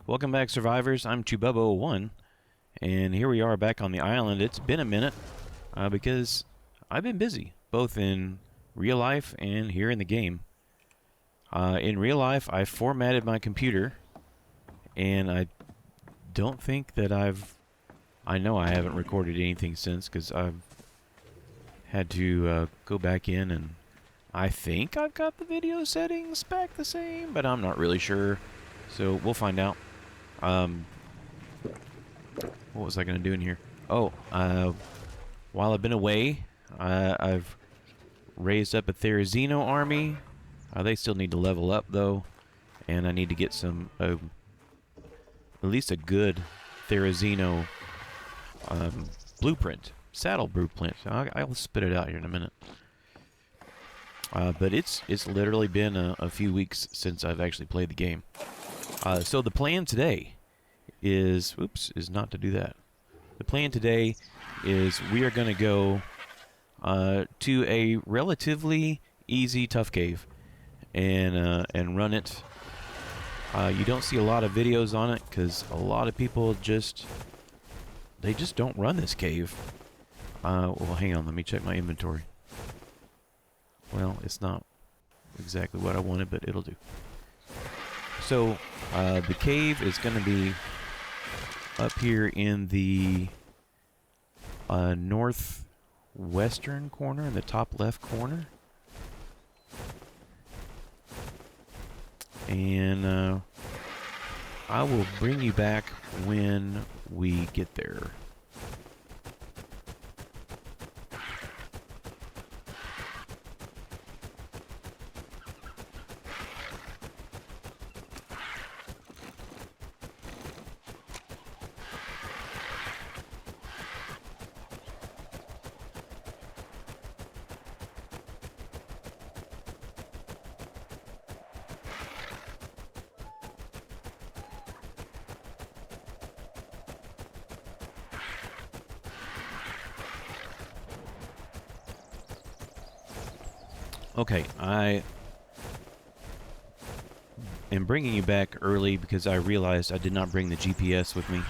Welcome back, survivors. I'm Chububbo1, and here we are back on the island. It's been a minute because I've been busy, both in real life and here in the game. In real life, I formatted my computer, and I don't think that I know I haven't recorded anything since, because I've had to go back in, and I think I've got the video settings back the same, but I'm not really sure, so we'll find out. What was I going to do in here? Oh, while I've been away, I've raised up a Therizino army. They still need to level up, though, and I need to get some, at least a good Therizino blueprint, saddle blueprint. I'll spit it out here in a minute. But it's literally been a few weeks since I've actually played the game. So the plan today is not to do that. The plan today is we are going to go to a relatively easy tough cave and run it. You don't see a lot of videos on it because a lot of people just don't run this cave. Well, hang on, let me check my inventory. Well, it's not exactly what I wanted, but it'll do. So the cave is going to be up here in the northwestern corner, in the top left corner. And I will bring you back when we get there. Okay, I am bringing you back early because I realized I did not bring the GPS with me.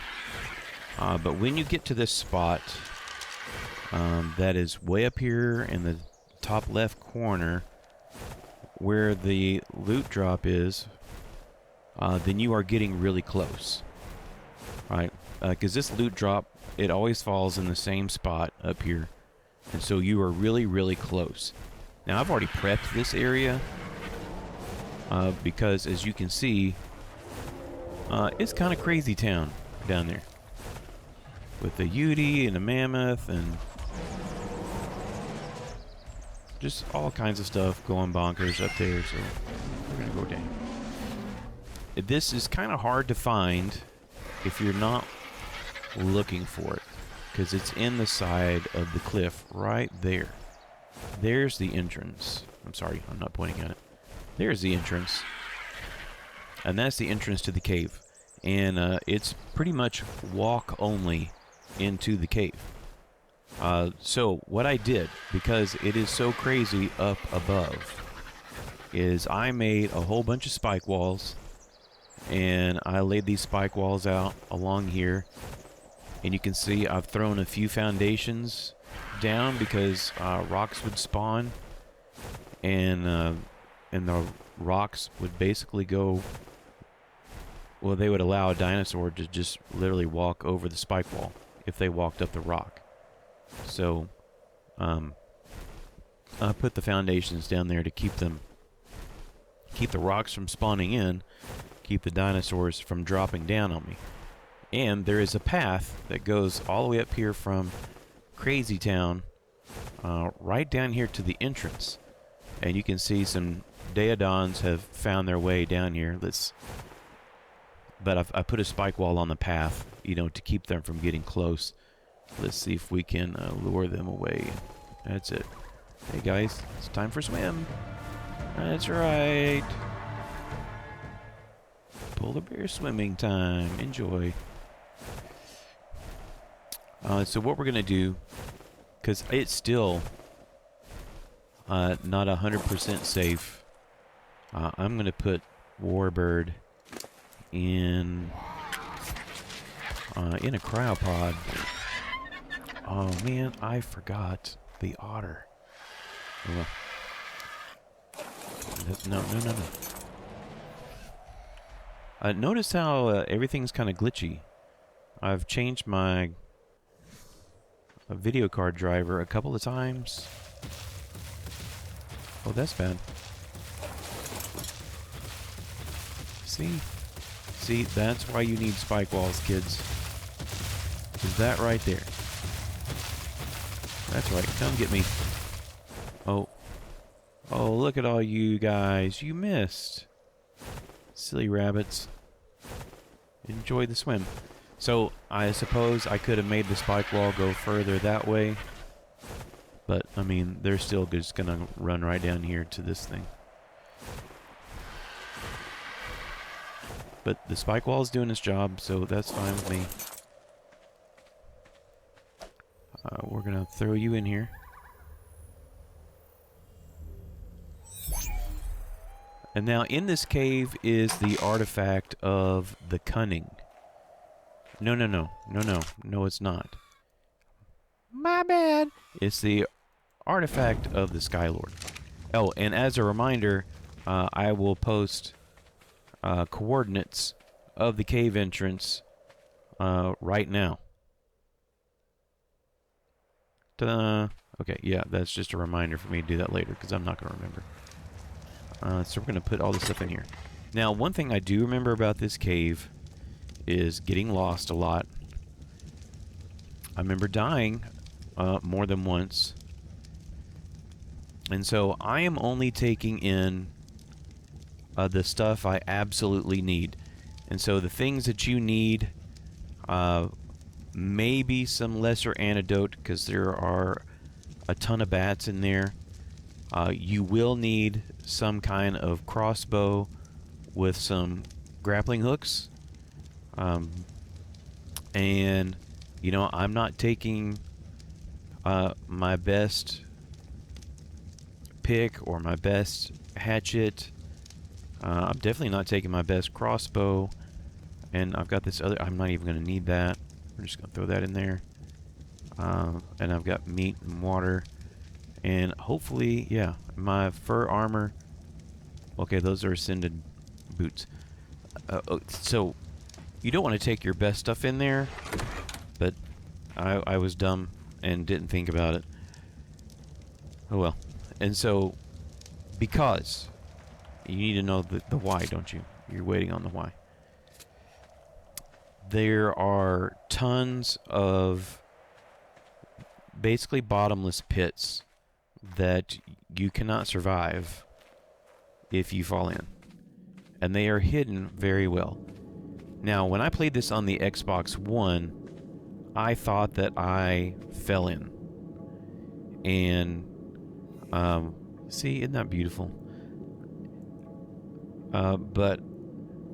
But when you get to this spot, that is way up here in the top left corner, where the loot drop is, then you are getting really close. Right? Because this loot drop, it always falls in the same spot up here. And so you are really, really close. Now, I've already prepped this area because, as you can see, it's kind of crazy town down there. With the Yeti and the mammoth and just all kinds of stuff going bonkers up there, so we're going to go down. This is kind of hard to find if you're not looking for it, because it's in the side of the cliff right there. There's the entrance. I'm sorry, I'm not pointing at it. There's the entrance. And that's the entrance to the cave. And it's pretty much walk only into the cave. So what I did, because it is so crazy up above, is I made a whole bunch of spike walls. And I laid these spike walls out along here. And you can see I've thrown a few foundations down because rocks would spawn, and the rocks would basically go, well, they would allow a dinosaur to just literally walk over the spike wall if they walked up the rock. So I put the foundations down there to keep the rocks from spawning in, keep the dinosaurs from dropping down on me. And there is a path that goes all the way up here from Crazy Town, right down here to the entrance. And you can see some Daedons have found their way down here. But I put a spike wall on the path, to keep them from getting close. Let's see if we can lure them away. That's it. Hey guys, it's time for swim. That's right. Polar bear swimming time. Enjoy. So what we're going to do, because it's still not 100% safe, I'm going to put Warbird in a cryopod. Oh man, I forgot the otter. Oh, well. No. Notice how everything's kind of glitchy. I've changed my video card driver a couple of times. Oh, that's bad. See, that's why you need spike walls, kids. Is that right there? That's right. Come get me. Oh, look at all you guys. You missed. Silly rabbits. Enjoy the swim. So, I suppose I could have made the spike wall go further that way. But, I mean, they're still just going to run right down here to this thing. But the spike wall is doing its job, so that's fine with me. We're going to throw you in here. And now in this cave is the artifact of the cunning. No, it's not. My bad. It's the artifact of the Skylord. Oh, and as a reminder, I will post coordinates of the cave entrance right now. Ta-da. Okay, yeah, that's just a reminder for me to do that later because I'm not going to remember. So we're going to put all this stuff in here. Now, one thing I do remember about this cave is getting lost a lot. I remember dying more than once. And so I am only taking in the stuff I absolutely need. And so the things that you need, maybe some lesser antidote because there are a ton of bats in there. You will need some kind of crossbow with some grappling hooks. And, you know, I'm not taking my best pick or my best hatchet. I'm definitely not taking my best crossbow. And I've got this other... I'm not even going to need that. We're just going to throw that in there. And I've got meat and water. And hopefully, yeah, my fur armor. Okay, those are ascended boots. So, you don't want to take your best stuff in there. But I was dumb and didn't think about it. Oh well. And so, because you need to know the why, don't you? You're waiting on the why. There are tons of basically bottomless pits that you cannot survive if you fall in. And they are hidden very well. Now, when I played this on the Xbox One, I thought that I fell in. And, see, isn't that beautiful? But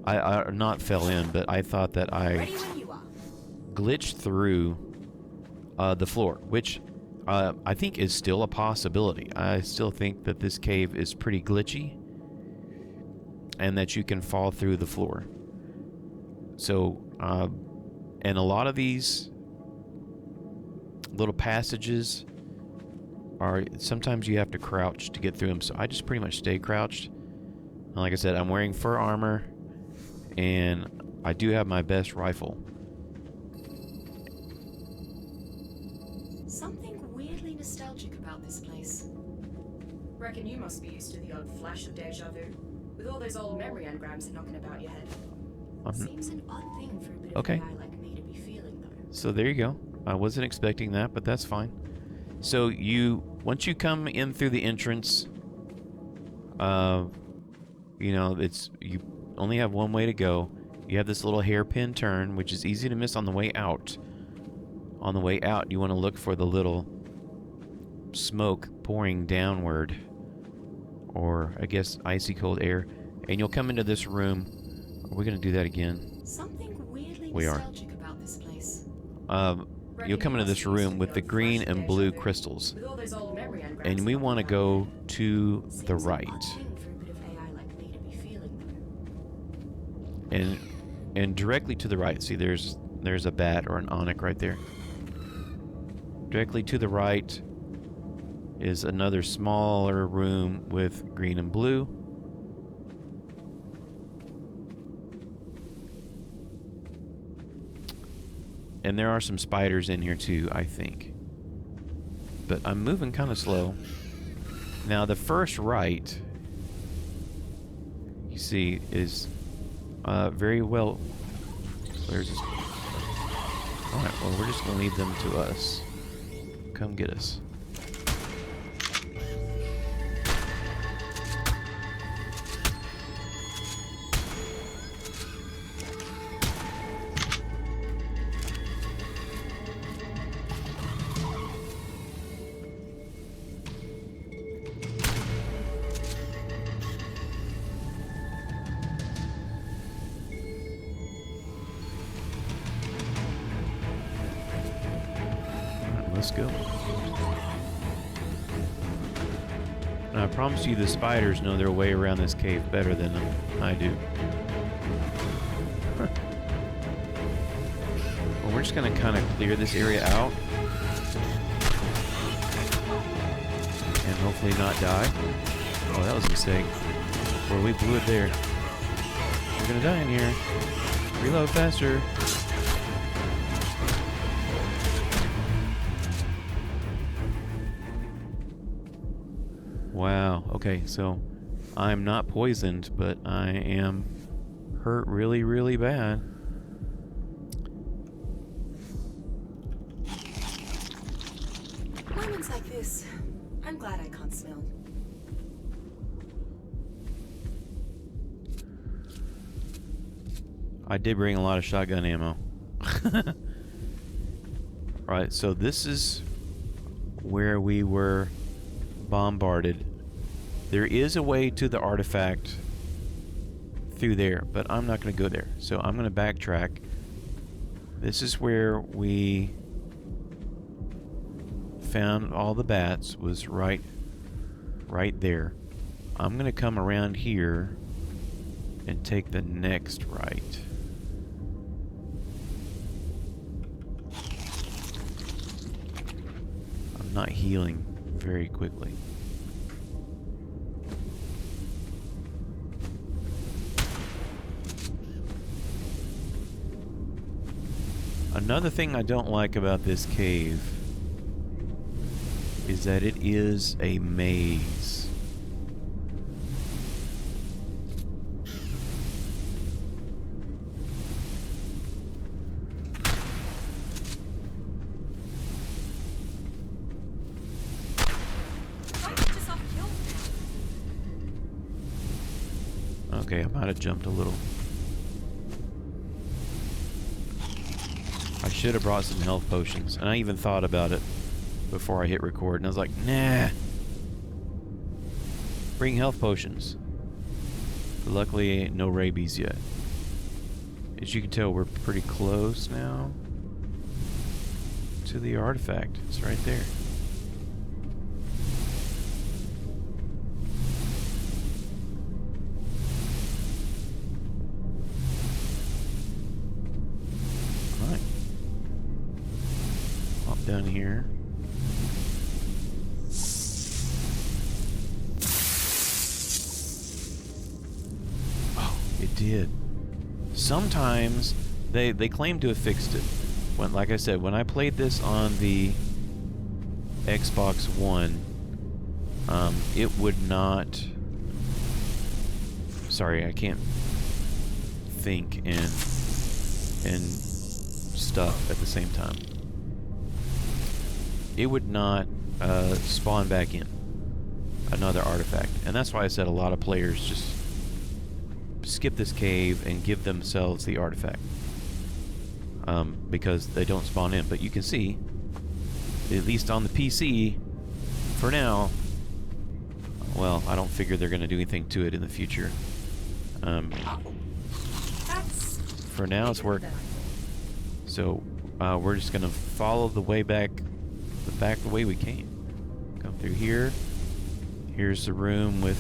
I not fell in, but I thought that I glitched through the floor, which I think is still a possibility. I still think that this cave is pretty glitchy and that you can fall through the floor. So, and a lot of these little passages are, sometimes you have to crouch to get through them, so I just pretty much stay crouched. And like I said, I'm wearing fur armor, and I do have my best rifle. Something weirdly nostalgic about this place. Reckon you must be used to the odd flash of deja vu, with all those old memory engrams knocking about your head. Seems an odd thing for a bit of a guy like me to be feeling, though. So there you go. I wasn't expecting that, but that's fine. So once you come in through the entrance, you know, you only have one way to go. You have this little hairpin turn, which is easy to miss on the way out. On the way out, you want to look for the little smoke pouring downward, or I guess icy cold air, and you'll come into this room. Are we going to do that again? Something weirdly nostalgic about this place. You'll come into this room with the green and blue crystals, and we want to go to the right. And And directly to the right, see there's a bat or an onyx right there. Directly to the right is another smaller room with green and blue. And there are some spiders in here too, I think. But I'm moving kind of slow. Now the first right, you see, is very well... Where's this? Alright, well we're just going to leave them to us. Come get us. Let's go. Now, I promise you the spiders know their way around this cave better than I do. Huh. Well, we're just going to kind of clear this area out. And hopefully not die. Oh, that was a mistake. Or we blew it there. We're going to die in here. Reload faster. Wow, okay, so I'm not poisoned, but I am hurt really, really bad. Moments like this, I'm glad I can't smell. I did bring a lot of shotgun ammo. Right, so this is where we were bombarded. There is a way to the artifact through there, but I'm not going to go there. So I'm going to backtrack. This is where we found all the bats, was right there. I'm going to come around here and take the next right. I'm not healing very quickly. Another thing I don't like about this cave is that it is a maze. Okay, I might have jumped a little. I should have brought some health potions, and I even thought about it before I hit record, and I was like, nah. Bring health potions. But luckily, no rabies yet. As you can tell, we're pretty close now to the artifact. It's right there. Down here. Oh, it did. Sometimes they claim to have fixed it. When, like I said, when I played this on the Xbox One, it would not. Sorry, I can't think and stuff at the same time. It would not spawn back in another artifact. And that's why I said a lot of players just skip this cave and give themselves the artifact. Because they don't spawn in. But you can see, at least on the PC, for now, well, I don't figure they're going to do anything to it in the future. For now, it's working. So, we're just going to follow the way back the way we came. Come through here. Here's the room with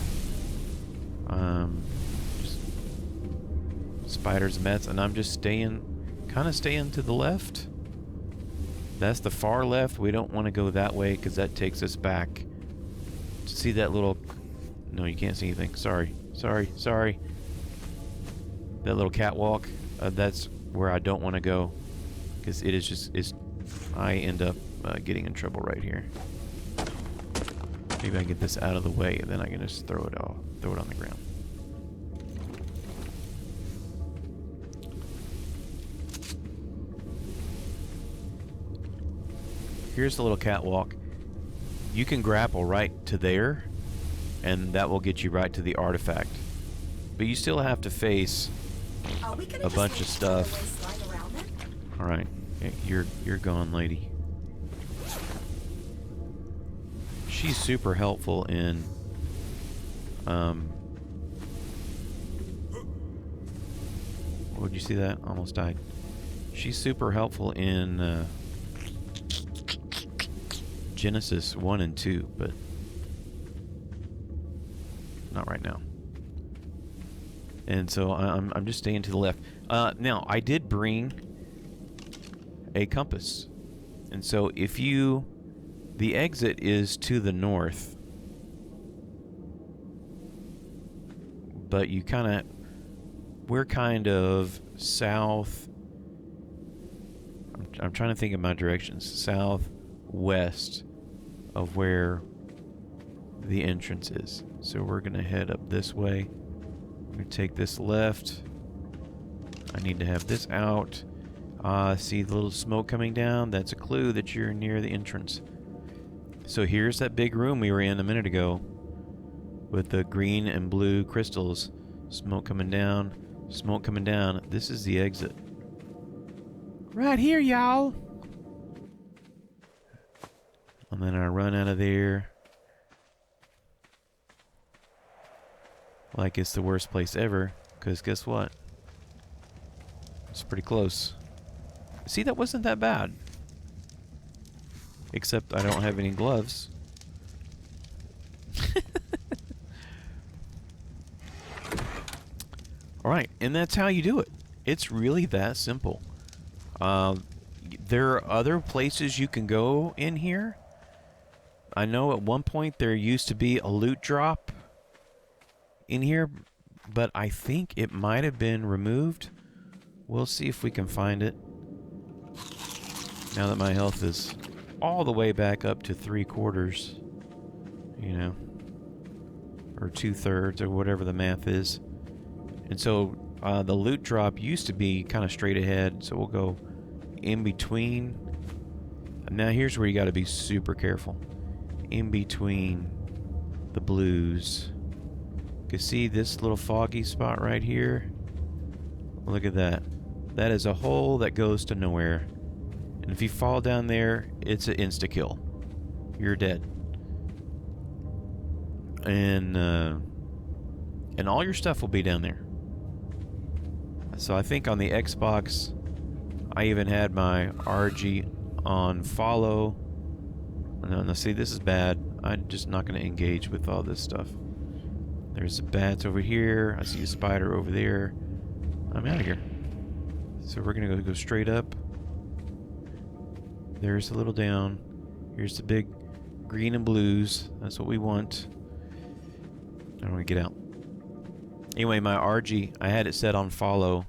just spiders and bats, and I'm just staying, kind of staying to the left. That's the far left. We don't want to go that way because that takes us back. See that little... No, you can't see anything. Sorry. That little catwalk, that's where I don't want to go because it is just... I end up getting in trouble right here. Maybe I can get this out of the way and then I can just throw it on the ground. Here's the little catwalk. You can grapple right to there, and that will get you right to the artifact. But you still have to face a bunch of stuff. Alright, you're gone, lady. She's super helpful in... Would you see that? Almost died. She's super helpful in... Genesis 1 and 2, but not right now. And so I'm just staying to the left. Now, I did bring a compass. And so if you... The exit is to the north. But you kind of... We're kind of south... I'm trying to think of my directions. Southwest of where the entrance is. So we're going to head up this way. I'm going to take this left. I need to have this out. See the little smoke coming down? That's a clue that you're near the entrance. So here's that big room we were in a minute ago with the green and blue crystals. Smoke coming down. Smoke coming down. This is the exit. Right here, y'all. And then I run out of there like it's the worst place ever, because guess what? It's pretty close. See, that wasn't that bad. Except I don't have any gloves. Alright, and that's how you do it. It's really that simple. There are other places you can go in here. I know at one point there used to be a loot drop in here, but I think it might have been removed. We'll see if we can find it. Now that my health is all the way back up to 3/4, you know, or 2/3, or whatever the math is. And so the loot drop used to be kind of straight ahead, so we'll go in between. Now here's where you got to be super careful. In between the blues. You can see this little foggy spot right here. Look at that. That is a hole that goes to nowhere. And if you fall down there, it's an insta-kill. You're dead. And all your stuff will be down there. So I think on the Xbox, I even had my RG on follow. No, see, this is bad. I'm just not going to engage with all this stuff. There's the bats over here. I see a spider over there. I'm out of here. So we're going to go straight up. There's a little down. Here's the big green and blues. That's what we want. I don't want to get out. Anyway, my RG, I had it set on follow.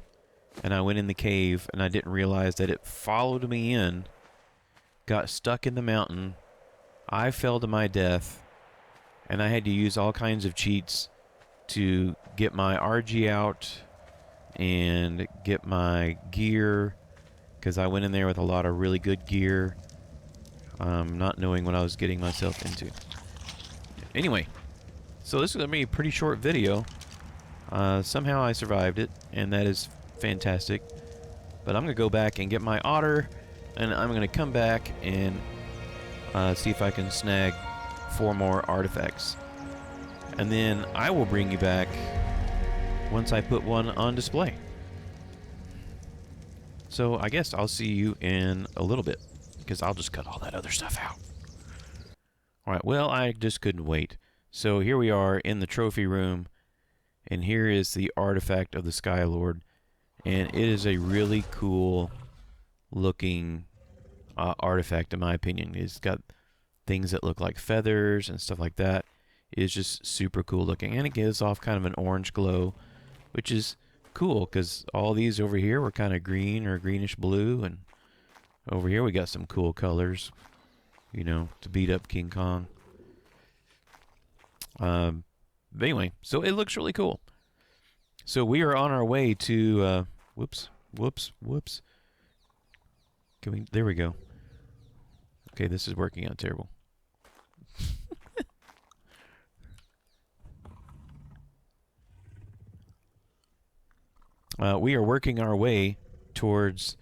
And I went in the cave, and I didn't realize that it followed me in. Got stuck in the mountain. I fell to my death. And I had to use all kinds of cheats to get my RG out and get my gear, because I went in there with a lot of really good gear, not knowing what I was getting myself into. Anyway, so this is going to be a pretty short video. Somehow I survived it, and that is fantastic. But I'm going to go back and get my otter, and I'm going to come back and see if I can snag 4 more artifacts. And then I will bring you back once I put one on display. So I guess I'll see you in a little bit, because I'll just cut all that other stuff out. Alright, well, I just couldn't wait. So here we are in the trophy room, and here is the artifact of the Skylord. And it is a really cool looking artifact, in my opinion. It's got things that look like feathers and stuff like that. It's just super cool looking, and it gives off kind of an orange glow, which is cool because all these over here were kind of green or greenish blue, and over here we got some cool colors, you know, to beat up King Kong. But anyway, so it looks really cool. So we are on our way to whoops. There we go. Okay, this is working out terrible. We are working our way towards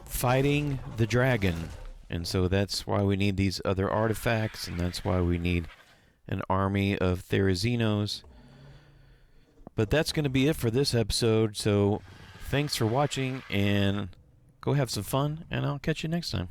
fighting the dragon. And so that's why we need these other artifacts, and that's why we need an army of Therizinos. But that's going to be it for this episode, so thanks for watching, and go have some fun, and I'll catch you next time.